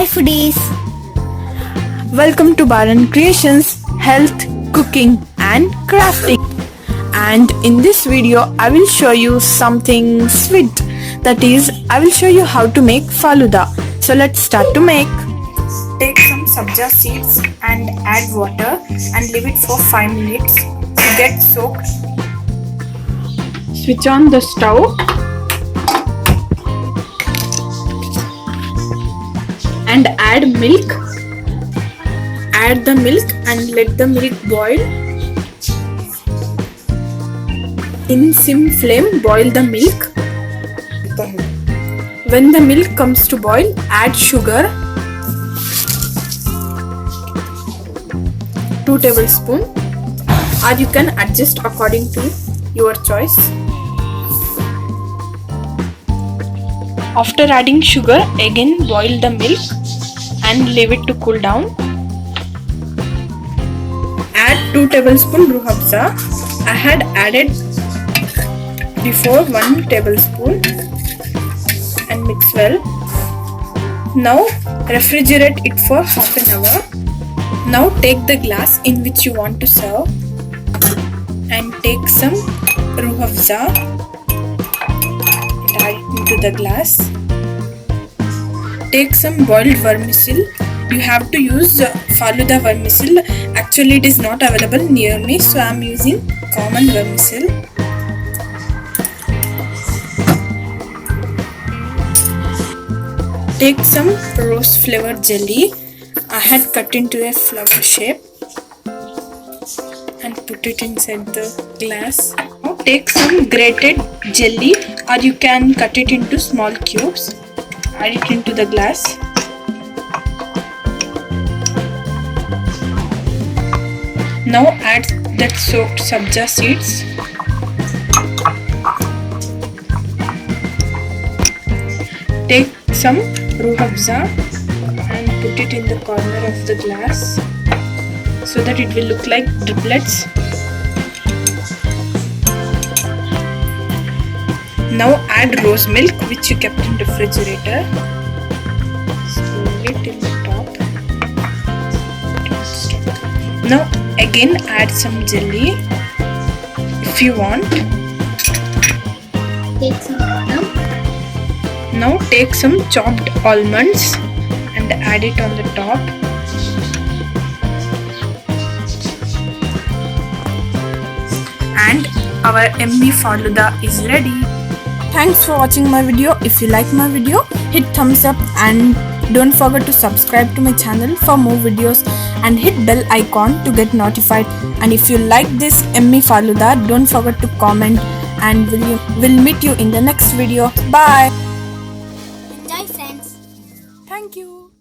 Hi foodies! Welcome to Baraan Creations Health, Cooking and Crafting. And in this video I will show you something sweet. That is, I will show you how to make Falooda. So let's start to make. Take some sabja seeds and add water and leave it for 5 minutes to get soaked. Switch on the stove and add milk. Add the milk and let the milk boil. In sim flame, boil the milk. When the milk comes to boil, add sugar. 2 tablespoons, or you can adjust according to your choice. After adding sugar, again boil the milk and leave it to cool down. Add 2 tablespoons roux afza. I had added before 1 tablespoon and mix well. Now refrigerate it for half an hour. Now take the glass in which you want to serve and take some roux afza and add it into the glass. Take some boiled vermicelli. You have to use Falooda vermicelli. Actually it is not available near me, so I am using common vermicelli. Take some rose flavor jelly. I had cut into a flower shape and put it inside the glass. Now take some grated jelly, or you can cut it into small cubes. Add it into the glass. Now add that soaked sabja seeds. Take some roux afza and put it in the corner of the glass so that it will look like driblets. Now add rose milk which you kept in refrigerator. Slowly till the top. Now again add some jelly if you want. Take some water. Now take some chopped almonds and add it on the top. And our yummy Falooda is ready. Thanks for watching my video. If you like my video, hit thumbs up and don't forget to subscribe to my channel for more videos and hit bell icon to get notified. And if you like this yummy Falooda, don't forget to comment and we'll meet you in the next video. Bye. Enjoy friends. Thank you.